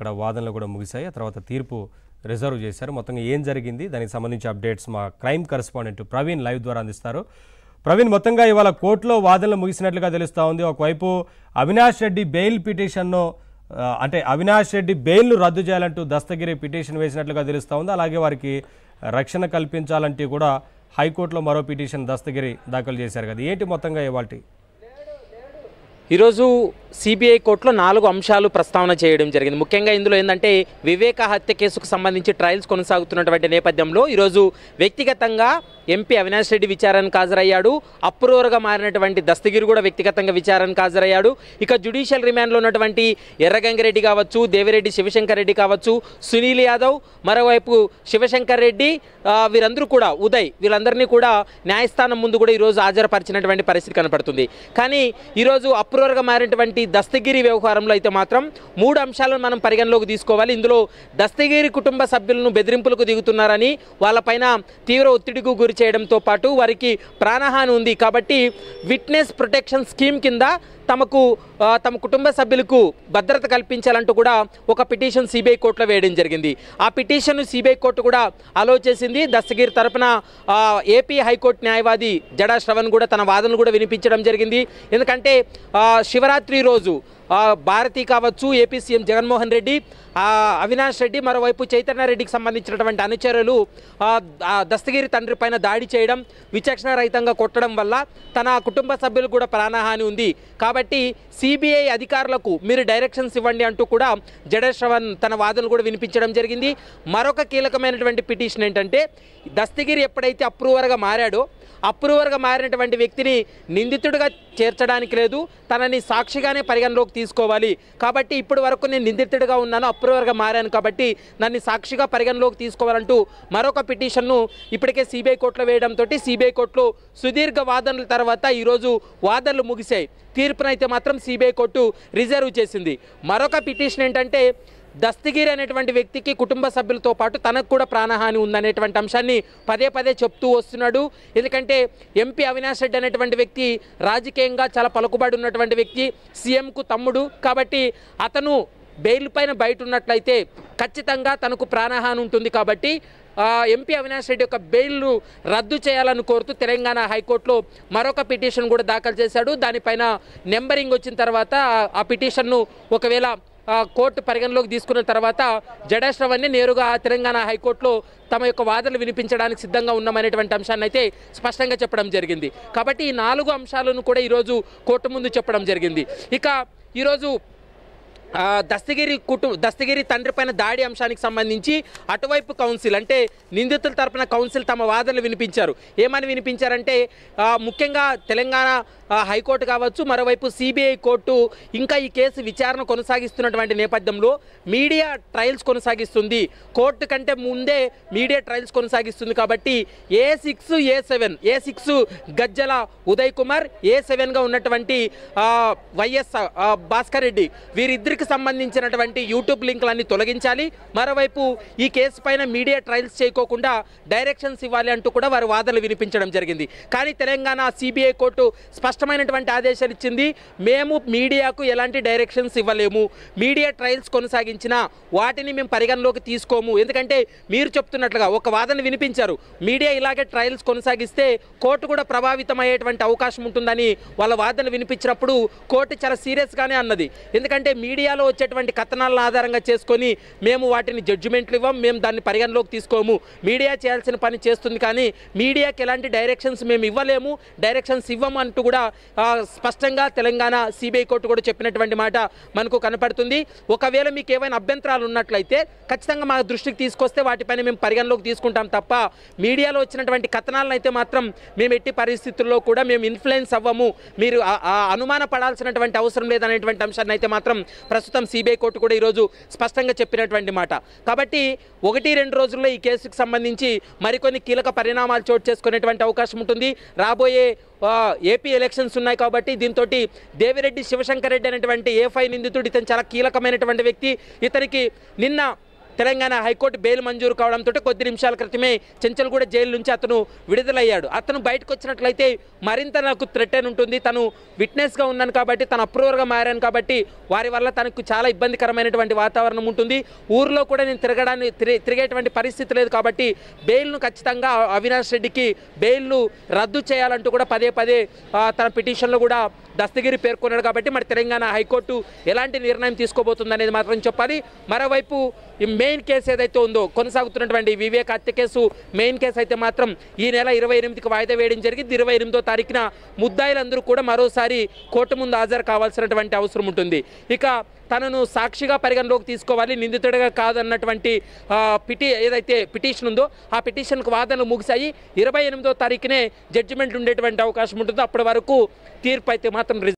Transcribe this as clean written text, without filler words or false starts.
అక్కడ వాదనలు కూడా ముగిశాయి. ఆ తర్వాత తీర్పు రిజర్వ్ చేశారు. మొత్తంగా ఏం జరిగింది దానికి సంబంధించి అప్డేట్స్ మా క్రైమ్ కరెస్పాండెంట్ ప్రవీణ్ లైవ్ ద్వారా అందిస్తారు. ప్రవీణ్, మొత్తంగా ఇవాళ కోర్టులో వాదనలు ముగిసినట్లుగా తెలుస్తూ ఉంది. ఒకవైపు అవినాష్ రెడ్డి బెయిల్ పిటిషన్ను అంటే అవినాష్ రెడ్డి బెయిల్ను రద్దు చేయాలంటూ దస్తగిరి పిటిషన్ వేసినట్లుగా తెలుస్తూ ఉంది. అలాగే వారికి రక్షణ కల్పించాలంటూ కూడా హైకోర్టులో మరో పిటిషన్ దస్తగిరి దాఖలు చేశారు కదా. ఏంటి మొత్తంగా ఇవాల్టి? ఈరోజు సిబిఐ కోర్టులో 4 అంశాలు ప్రస్తావన చేయడం జరిగింది. ముఖ్యంగా ఇందులో ఏంటంటే వివేక హత్య కేసుకు సంబంధించి ట్రయల్స్ కొనసాగుతున్నటువంటి నేపథ్యంలో ఈరోజు వ్యక్తిగతంగా ఎంపీ అవినాష్ రెడ్డి విచారణకు హాజరయ్యాడు. అప్రూవర్గా మారినటువంటి దస్తగిరి కూడా వ్యక్తిగతంగా విచారణకు హాజరయ్యాడు. ఇక జ్యుడిషియల్ రిమాండ్లో ఉన్నటువంటి ఎర్రగంగిరెడ్డి కావచ్చు, దేవిరెడ్డి శివశంకర్ రెడ్డి కావచ్చు, సునీల్ యాదవ్, మరోవైపు శివశంకర్ రెడ్డి, వీరందరూ కూడా ఉదయ్, వీళ్ళందరినీ కూడా న్యాయస్థానం ముందు కూడా ఈరోజు హాజరుపరిచినటువంటి పరిస్థితి కనపడుతుంది. కానీ ఈరోజు అప్రూవర్గా మారినటువంటి దస్తగిరి వ్యవహారంలో అయితే మాత్రం 3 అంశాలను మనం పరిగణలోకి తీసుకోవాలి. ఇందులో దస్తగిరి కుటుంబ సభ్యులను బెదిరింపులకు దిగుతున్నారని, వాళ్ళపైన తీవ్ర ఒత్తిడికి గురి చేయడంతో పాటు వారికి ప్రాణహాని ఉంది కాబట్టి విట్నెస్ ప్రొటెక్షన్ స్కీమ్ కింద తమ కుటుంబ సభ్యులకు భద్రత కల్పించాలంటూ కూడా ఒక పిటిషన్ సిబిఐ కోర్టులో వేయడం జరిగింది. ఆ పిటిషన్ సిబిఐ కోర్టు కూడా అలో చేసింది. దస్తగిరి తరపున ఏపీ హైకోర్టు న్యాయవాది జడా శ్రవణ్ కూడా తన వాదనలు కూడా వినిపించడం జరిగింది. ఎందుకంటే శివరాత్రి రోజు భారతి కావచ్చు, ఏపీ సీఎం జగన్మోహన్ రెడ్డి, అవినాష్ రెడ్డి, మరోవైపు చైతన్యారెడ్డికి సంబంధించినటువంటి అనుచరులు దస్తగిరి తండ్రి పైన దాడి చేయడం, విచక్షణ రహితంగా కొట్టడం వల్ల తన కుటుంబ సభ్యులకు కూడా ప్రాణహాని ఉంది కాబట్టి సిబిఐ అధికారులకు మీరు డైరెక్షన్స్ ఇవ్వండి అంటూ కూడా జడా శ్రవణ్ తన వాదనలు కూడా వినిపించడం జరిగింది. మరొక కీలకమైనటువంటి పిటిషన్ ఏంటంటే దస్తగిరి ఎప్పుడైతే అప్రూవర్గా మారినటువంటి వ్యక్తిని నిందితుడిగా చేర్చడానికి లేదు, తనని సాక్షిగానే పరిగణలోకి తీసుకోవాలి కాబట్టి ఇప్పటి వరకు నేను నిందితుడిగా ఉన్నాను, అప్రూవర్గా మారాను కాబట్టి నన్ను సాక్షిగా పరిగణలోకి తీసుకోవాలంటూ మరొక పిటిషన్ను ఇప్పటికే సిబిఐ కోర్టులో వేయడంతో సిబిఐ కోర్టులో సుదీర్ఘ వాదనల తర్వాత ఈరోజు వాదనలు ముగిశాయి. తీర్పునైతే మాత్రం సిబిఐ కోర్టు రిజర్వ్ చేసింది. మరొక పిటిషన్ ఏంటంటే దస్తగిరి అనేటువంటి వ్యక్తికి కుటుంబ సభ్యులతో పాటు తనకు కూడా ప్రాణహాని ఉందనేటువంటి అంశాన్ని పదే పదే చెప్తూ వస్తున్నాడు. ఎందుకంటే ఎంపీ అవినాష్ రెడ్డి అనేటువంటి వ్యక్తి రాజకీయంగా చాలా పలుకుబడి ఉన్నటువంటి వ్యక్తి, సీఎంకు తమ్ముడు కాబట్టి అతను బెయిల్ పైన బయట ఉన్నట్లయితే ఖచ్చితంగా తనకు ప్రాణహాని ఉంటుంది కాబట్టి ఎంపీ అవినాష్ రెడ్డి యొక్క బెయిల్ను రద్దు చేయాలని కోరుతూ తెలంగాణ హైకోర్టులో మరొక పిటిషన్ కూడా దాఖలు చేశాడు. దానిపైన నెంబరింగ్ వచ్చిన తర్వాత ఆ పిటిషన్ను ఒకవేళ కోర్టు పరిగణలోకి తీసుకున్న తర్వాత జడా శ్రవణ్ని నేరుగా తెలంగాణ హైకోర్టులో తమ యొక్క వాదనలు వినిపించడానికి సిద్ధంగా ఉన్నామనేటువంటి అంశాన్ని అయితే స్పష్టంగా చెప్పడం జరిగింది. కాబట్టి ఈ 4 అంశాలను కూడా ఈరోజు కోర్టు ముందు చెప్పడం జరిగింది. ఇక ఈరోజు దస్తగిరి తండ్రి పైన దాడి అంశానికి సంబంధించి అటువైపు కౌన్సిల్ అంటే నిందితుల తరపున కౌన్సిల్ తమ వాదనలు వినిపించారు. ఏమని వినిపించారంటే ముఖ్యంగా తెలంగాణ హైకోర్టు కావచ్చు, మరోవైపు సిబిఐ కోర్టు ఇంకా ఈ కేసు విచారణ కొనసాగిస్తున్నటువంటి నేపథ్యంలో మీడియా ట్రయల్స్ కొనసాగిస్తుంది, కోర్టు కంటే ముందే మీడియా ట్రయల్స్ కొనసాగిస్తుంది కాబట్టి A6 గజ్జల ఉదయ్ కుమార్, A7గా ఉన్నటువంటి వైఎస్ భాస్కర్ రెడ్డి వీరిద్దరికి సంబంధించినటువంటి యూట్యూబ్ లింకులన్నీ తొలగించాలి, మరోవైపు ఈ కేసు పైన మీడియా ట్రయల్స్ చేయకోకుండా డైరెక్షన్స్ ఇవ్వాలి అంటూ కూడా వారు వాదనలు వినిపించడం జరిగింది. కానీ తెలంగాణ సిబిఐ కోర్టు స్పష్టమైనటువంటి ఆదేశాలు ఇచ్చింది. మేము మీడియాకు ఎలాంటి డైరెక్షన్స్ ఇవ్వలేము, మీడియా ట్రయల్స్ కొనసాగించినా వాటిని మేము పరిగణలోకి తీసుకోము. ఎందుకంటే మీరు చెప్తున్నట్లుగా ఒక వాదన వినిపించారు, మీడియా ఇలాగే ట్రయల్స్ కొనసాగిస్తే కోర్టు కూడా ప్రభావితం అయ్యేటువంటి అవకాశం ఉంటుందని వాళ్ళ వాదనలు వినిపించినప్పుడు కోర్టు చాలా సీరియస్గానే అన్నది. ఎందుకంటే మీడియాలో వచ్చేటువంటి కథనాలను ఆధారంగా చేసుకొని మేము వాటిని జడ్జిమెంట్లు ఇవ్వం, మేము దాన్ని పరిగణలోకి తీసుకోము, మీడియా చేయాల్సిన పని చేస్తుంది కానీ మీడియాకి ఎలాంటి డైరెక్షన్స్ మేము ఇవ్వలేము, డైరెక్షన్స్ ఇవ్వము అంటూ కూడా స్పష్టంగా తెలంగాణ సిబిఐ కోర్టు కూడా చెప్పినటువంటి మాట మనకు కనపడుతుంది. ఒకవేళ మీకు ఏమైనా అభ్యంతరాలు ఉన్నట్లయితే ఖచ్చితంగా మా దృష్టికి తీసుకొస్తే వాటిపైన మేము పరిగణలోకి తీసుకుంటాం తప్ప మీడియాలో వచ్చినటువంటి కథనాలను అయితే మాత్రం మేము ఎట్టి పరిస్థితుల్లో కూడా మేము ఇన్ఫ్లుయెన్స్ అవ్వము, మీరు అనుమాన పడాల్సినటువంటి అవసరం లేదనేటువంటి అంశాన్ని అయితే మాత్రం ప్రస్తుతం సిబిఐ కోర్టు కూడా ఈరోజు స్పష్టంగా చెప్పినటువంటి మాట. కాబట్టి 1-2 రోజుల్లో ఈ కేసుకు సంబంధించి మరికొన్ని కీలక పరిణామాలు చోటు చేసుకునేటువంటి అవకాశం ఉంటుంది. రాబోయే ఏపీ ఎలక్షన్స్ ఉన్నాయి కాబట్టి దీంతో దేవిరెడ్డి శివశంకర్ రెడ్డి అనేటువంటి A5 నిందితుడు, ఇతను చాలా కీలకమైనటువంటి వ్యక్తి. ఇతనికి నిన్న తెలంగాణ హైకోర్టు బెయిల్ మంజూరు కావడంతో కొద్ది నిమిషాల క్రితమే చెంచల్గూడ జైలు నుంచి అతను విడుదలయ్యాడు. అతను బయటకు వచ్చినట్లయితే మరింత నాకు థ్రెట్ అని ఉంటుంది. తను విట్నెస్గా ఉన్నాను కాబట్టి, తను అప్రూవర్గా మారాను కాబట్టి వారి వల్ల తనకు చాలా ఇబ్బందికరమైనటువంటి వాతావరణం ఉంటుంది. ఊర్లో కూడా నేను తిరిగేటువంటి పరిస్థితి లేదు కాబట్టి బెయిల్ను ఖచ్చితంగా అవినాష్ రెడ్డికి బెయిల్ను రద్దు చేయాలంటూ కూడా పదే పదే తన పిటిషన్లో కూడా దస్తగిరి పేర్కొన్నాడు. కాబట్టి మరి తెలంగాణ హైకోర్టు ఎలాంటి నిర్ణయం తీసుకోబోతుంది అనేది మాత్రం చెప్పాలి. మరోవైపు ఈ మెయిన్ కేసు ఏదైతే ఉందో, కొనసాగుతున్నటువంటి వివేక్ హత్య కేసు మెయిన్ కేసు అయితే మాత్రం ఈ నెల 28కి వాయిదా వేయడం జరిగింది. 28వ తారీఖున ముద్దాయిలందరూ కూడా మరోసారి కోర్టు ముందు హాజరు కావాల్సినటువంటి అవసరం ఉంటుంది. ఇక తనను సాక్షిగా పరిగణలోకి తీసుకోవాలి, నిందితుడిగా కాదన్నటువంటి ఏదైతే పిటిషన్ ఉందో ఆ పిటిషన్కు వాదనలు ముగిశాయి. 28వ తారీఖునే జడ్జిమెంట్ ఉండేటువంటి అవకాశం ఉంటుంది. అప్పటి వరకు తీర్పు అయితే మాత్రం